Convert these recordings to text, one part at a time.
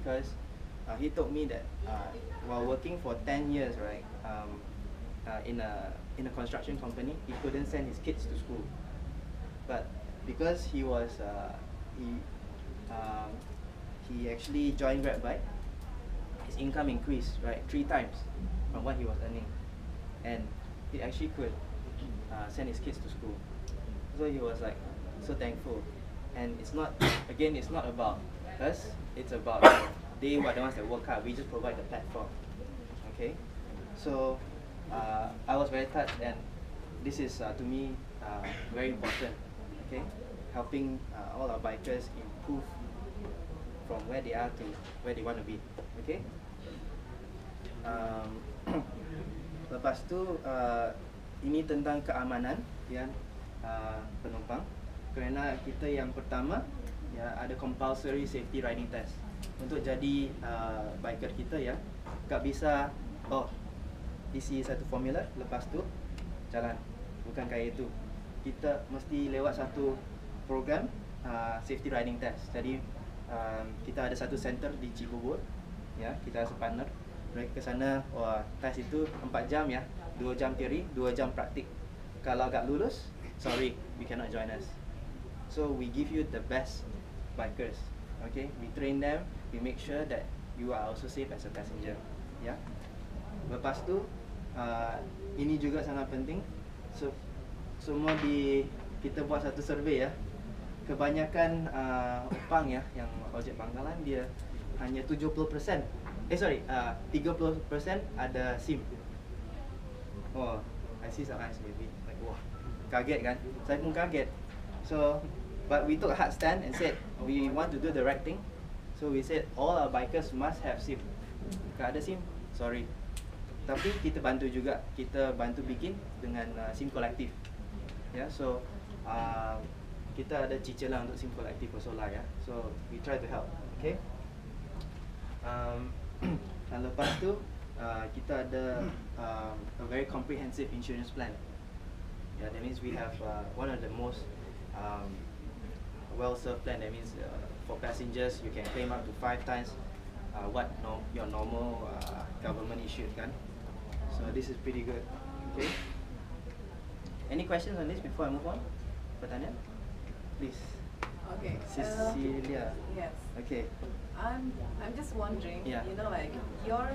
because he told me that while working for 10 years, right, in a construction company, he couldn't send his kids to school. But because he actually joined GrabBike, his income increased, right, 3 times from what he was earning, and he actually could send his kids to school. So he was like so thankful. And it's not, again, it's not about us, it's about they were the ones that work hard. We just provide the platform. Okay, so I was very touched, and this is to me very important. Okay, helping all our bikers improve from where they are to where they want to be. Okay. Lepas tu ini tentang keamanan ya penumpang, kerana kita yang pertama ya ada compulsory safety riding test. Untuk jadi biker kita ya, tak bisa isi satu formula lepas tu jalan, bukan kayak itu. Kita mesti lewat satu program safety riding test. Jadi kita ada satu center di Cibubur ya, kita ada partner. Mereka ke sana, test itu 4 jam ya, 2 jam teori, 2 jam praktik. Kalau agak lulus, sorry, you cannot join us. So we give you the best bikers. Okay, we train them, we make sure that you are also safe as a passenger. Ya. Lepas tu ini juga sangat penting. So semua kita buat satu survey ya. Kebanyakan opang ya, yang ojek pangkalan, dia hanya 70%. 30% ada SIM. Oh, I see some eyes maybe like, wah, kaget kan? Saya pun kaget. So, but we took a hard stand and said we want to do the right thing. So we said all our bikers must have SIM. Kalau ada SIM, sorry. Tapi kita bantu juga, kita bantu bikin dengan SIM kolektif. Ya, so kita ada cicilan untuk SIM kolektif also lah ya. So we try to help. Okay. Dan lepas tu kita ada a very comprehensive insurance plan. Yeah, that means we have one of the most well-served plan. That means for passengers you can claim up to 5 times what your normal government issued kan. So this is pretty good. Okay. Any questions on this before I move on? Pertanyaan? Please. Okay. Cecilia. Yes. Okay. I'm just wondering. Yeah. You know, like your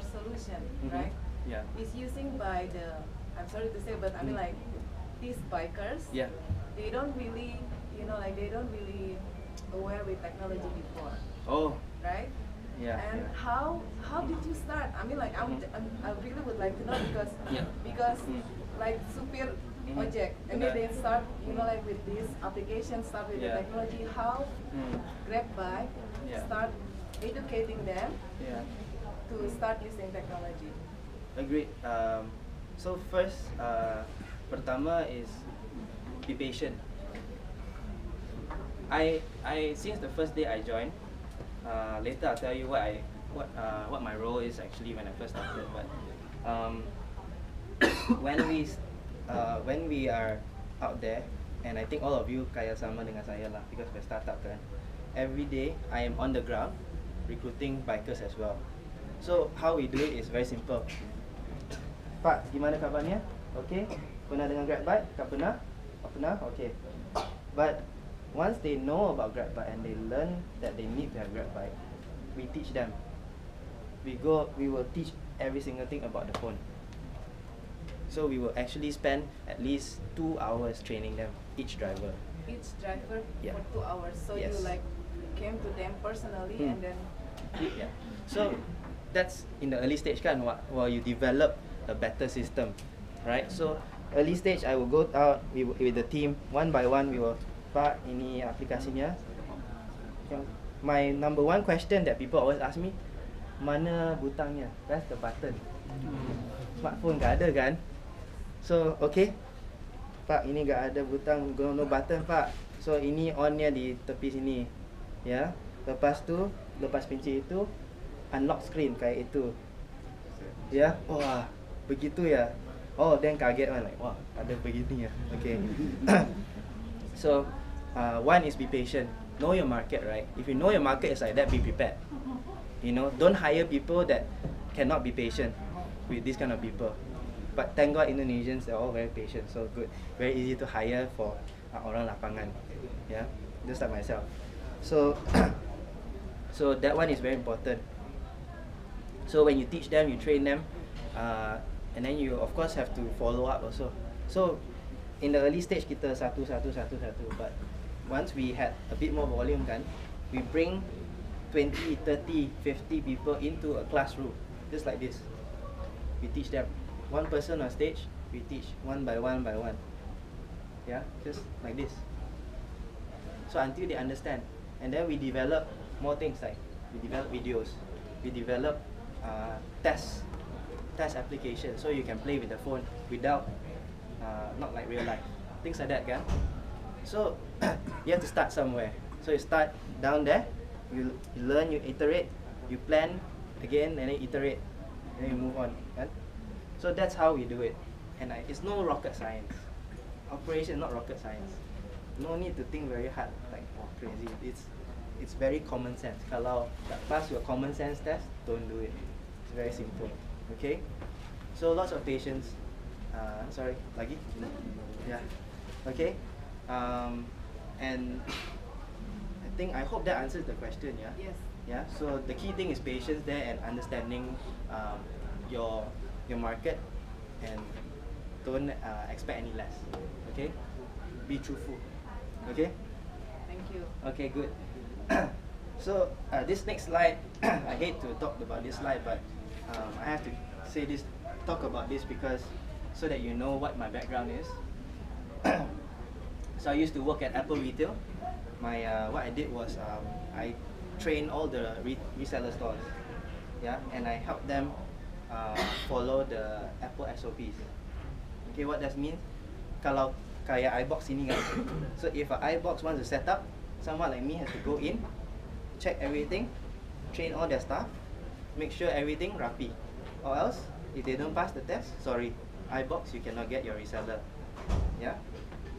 solution, right? Yeah. Is using by the. I'm sorry to say, but I mean like these bikers. Yeah. They don't really, you know, like they don't really aware with technology before. Oh. Right. Yeah. And yeah. how did you start? I mean, like I really would like to know because like supir ojek, and then they start, you know, like with this application, start with the technology. How GrabBike start educating them to start using technology? Agreed. So first, pertama is be patient. I since the first day I joined. Later I'll tell you what my role is actually when I first started. But when we are out there, and I think all of you kaya sama dengan saya lah, because we're startup kan. Every day I am on the ground recruiting bikers as well. So how we do it is very simple. Pak, gimana kabarnya? Okay. Pernah dengan GrabBike? Tak pernah? Tak pernah? Okay. But once they know about GrabBike and they learn that they need to have GrabBike, we teach them. We will teach every single thing about the phone. So we will actually spend at least 2 hours training them, each driver. Each driver for 2 hours. So you like came to them personally and then. Yeah. So that's in the early stage kan, while you develop a better system, right? So early stage I will go out with the team one by one. We will, Pak, ini aplikasinya. My number one question that people always ask me, mana butangnya? Press the button. Smartphone tak ada kan? So okay, Pak, ini tak ada butang, no button Pak. So ini onnya di tepi sini, ya. Lepas tu, lepas kunci itu, unlock screen kayak itu, ya. Wah, begitu ya. Oh, then kaget kan, like, wah, ada begini ya. Okay. So one is be patient. know your market, right? If you know your market is like that, be prepared. You know, don't hire people that cannot be patient with these kind of people. But thank God Indonesians, they're all very patient, so good. Very easy to hire for orang lapangan. Yeah, just like myself. So, so that one is very important. So when you teach them, you train them, and then you of course have to follow up also. So in the early stage kita satu, but once we had a bit more volume kan, we bring 20, 30, 50 people into a classroom, just like this. We teach them. One person on stage, we teach one by one by one. Yeah, just like this. So until they understand. And then we develop more things, like we develop videos, we develop test applications, so you can play with the phone without, not like real life. Things like that, kan? So you have to start somewhere. So you start down there, you learn, you iterate, you plan again, and then iterate, and then you move on, kan? So that's how we do it. And it's no rocket science. Operation is not rocket science. No need to think very hard, like crazy. It's very common sense. Kalau tak pass your common sense test, don't do it. It's very simple. Okay? So lots of patience. Sorry, lagi? Yeah. Okay? And I hope that answers the question, yeah? Yes. Yeah, so the key thing is patience there and understanding your market, and don't expect any less. Okay? Be truthful. Okay? Thank you. Okay, good. So this next slide, I hate to talk about this slide, but I have to say this, talk about this because so that you know what my background is. So I used to work at Apple Retail. My what I did was I trained all the reseller stores, yeah, and I helped them follow the Apple SOPs. Okay, what that means? Kalau kayak iBox ini kan, so if a iBox wants to set up, someone like me has to go in, check everything, train all their staff, make sure everything rapi, or else if they don't pass the test, sorry, iBox, you cannot get your reseller. Yeah,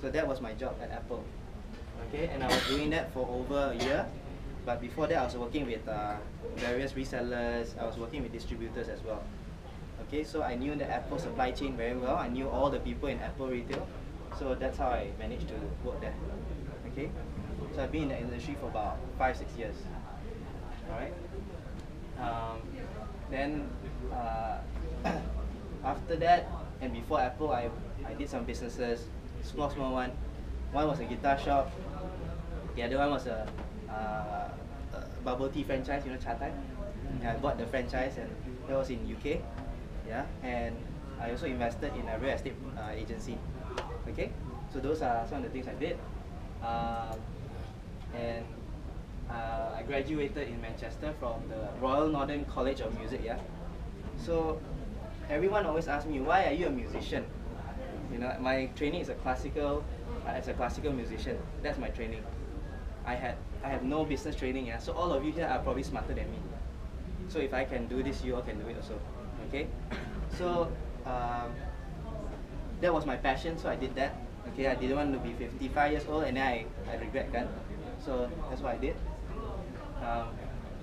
so that was my job at Apple. Okay, and I was doing that for over a year. But before that, I was working with various resellers. I was working with distributors as well. Okay, so I knew the Apple supply chain very well. I knew all the people in Apple Retail. So that's how I managed to work there. Okay, so I've been in the industry for about 5-6 years. Alright. Then after that and before Apple, I did some businesses, small one. One was a guitar shop. The other one was a bubble tea franchise, you know, Chatai. I bought the franchise, and that was in UK. Yeah, and I also invested in a real estate agency. Okay, so those are some of the things I did. And I graduated in Manchester from the Royal Northern College of Music. Yeah, so everyone always asks me, why are you a musician? You know, my training is as a classical musician. That's my training. I have no business training, yeah. So all of you here are probably smarter than me. So if I can do this, you all can do it also. Okay? So that was my passion, so I did that. Okay, I didn't want to be 55 years old and then I regret that. So that's what I did.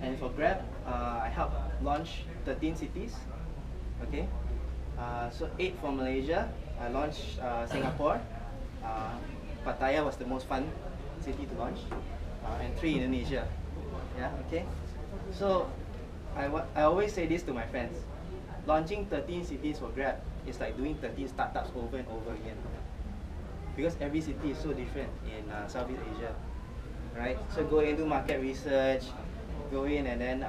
And for Grab, I helped launch 13 cities. Okay? So 8 for Malaysia. I launched Singapore. Pattaya was the most fun city to launch. And 3 Indonesia. Yeah, okay? So I always say this to my friends. Launching 13 cities for Grab is like doing 13 startups over and over again. Because every city is so different in Southeast Asia. Right? So go in, do market research, go in and then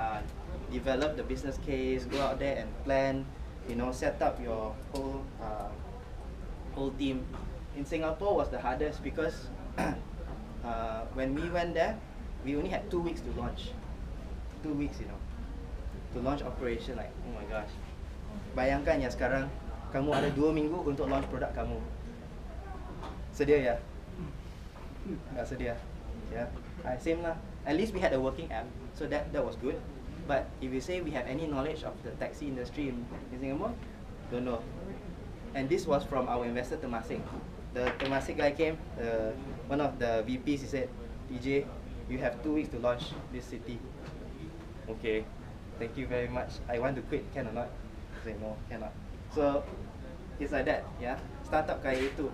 develop the business case, go out there and plan, you know, set up your whole team. In Singapore was the hardest because when we went there, we only had 2 weeks to launch. 2 weeks, you know, to launch operation. Like, oh my gosh. Bayangkan ya sekarang kamu ada 2 minggu untuk launch produk kamu. Sedia ya? Nggak sedia. Yeah. Same lah. At least we had a working app, so that was good. But if you say we have any knowledge of the taxi industry in Singapore, don't know. And this was from our investor Temasek. The Temasek guy came, one of the VPs, he said, TJ, You have 2 weeks to launch this city. Okay, thank you very much. I want to quit, can or not? Say no, cannot. So it's like that, yeah. Startup kayak itu.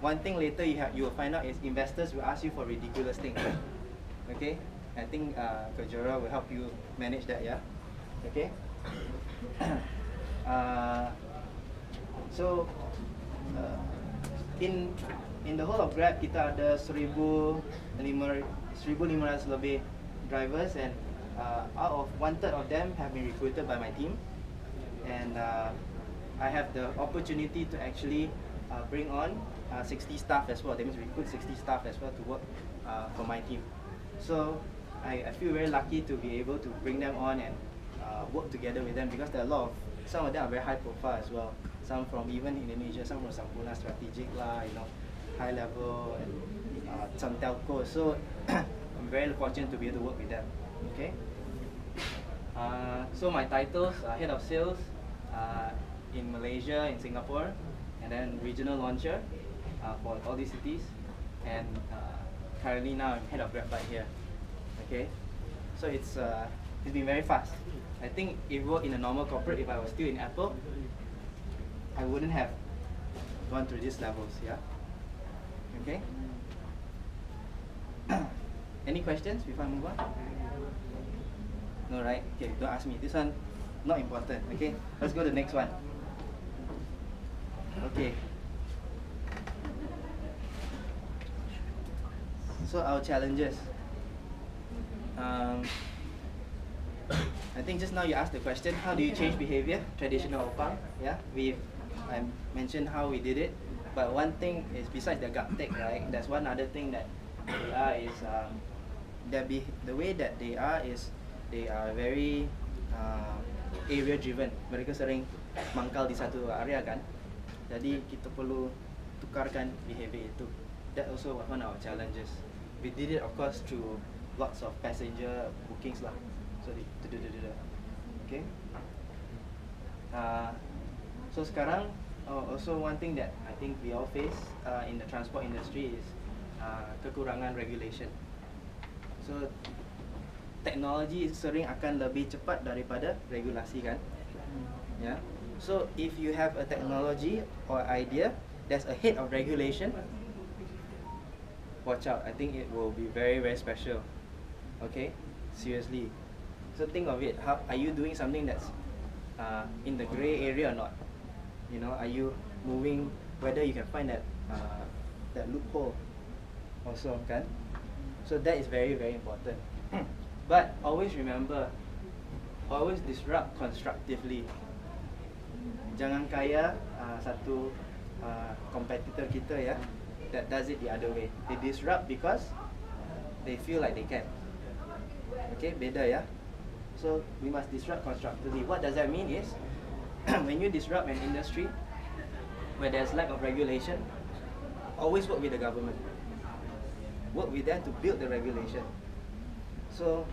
One thing later you will find out is investors will ask you for ridiculous things. Okay, I think Kajora will help you manage that, yeah. Okay. So in the whole of Grab kita ada 1,500 lebih drivers, and out of 1/3 of them have been recruited by my team, and I have the opportunity to actually bring on 60 staff as well. That means recruit 60 staff as well to work for my team. So I feel very lucky to be able to bring them on and work together with them, because there are some of them are very high profile as well. Some from even Indonesia, some from Sampurna Strategic lah, high level, and some telco. So I'm very fortunate to be able to work with them. Okay. So my titles are head of sales in Malaysia, in Singapore, and then regional launcher for all these cities, and currently now I'm head of Grab here. Okay. So it's been very fast. I think if we were in a normal corporate, if I was still in Apple, I wouldn't have gone through these levels, yeah? Okay? Any questions before I move on? No, right? Okay, don't ask me. This one, not important, okay? Let's go to the next one. Okay. So our challenges. I think just now you asked the question, how do you change behavior? Traditional opang, yeah? I mentioned how we did it, but one thing is, besides the gaptek, right? There's one other thing that they are is the way that they are is they are very area driven. Mereka sering mangkal di satu area kan, jadi kita perlu tukarkan behavior itu. That also one of our challenges. We did it of course through lots of passenger bookings lah. So okay. So sekarang also one thing that I think we all face in the transport industry is kekurangan regulation. So teknologi sering akan lebih cepat daripada regulasi kan. Yeah. So if you have a technology or idea that's ahead of regulation, watch out. I think it will be very, very special. Okay, seriously. So think of it. How are you doing something that's in the grey area or not? Are you moving? Whether you can find that loophole also, kan? So that is very, very important. But always remember, always disrupt constructively. Jangan kaya satu competitor kita ya that does it the other way. They disrupt because they feel like they can. Okay, beda ya. So we must disrupt constructively. What does that mean is, when you disrupt an industry where there's lack of regulation, always work with the government. Work with them to build the regulation. So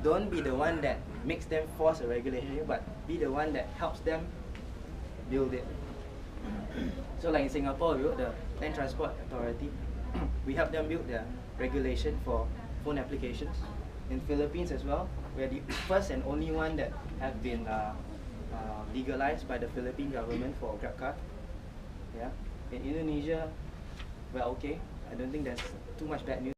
don't be the one that makes them force a regulation, but be the one that helps them build it. So like in Singapore, we work the Land Transport Authority. We help them build their regulation for phone applications. In Philippines as well, we're the first and only one that have been legalized by the Philippine government for Grab car. Yeah. In Indonesia, we're okay. I don't think there's too much bad news.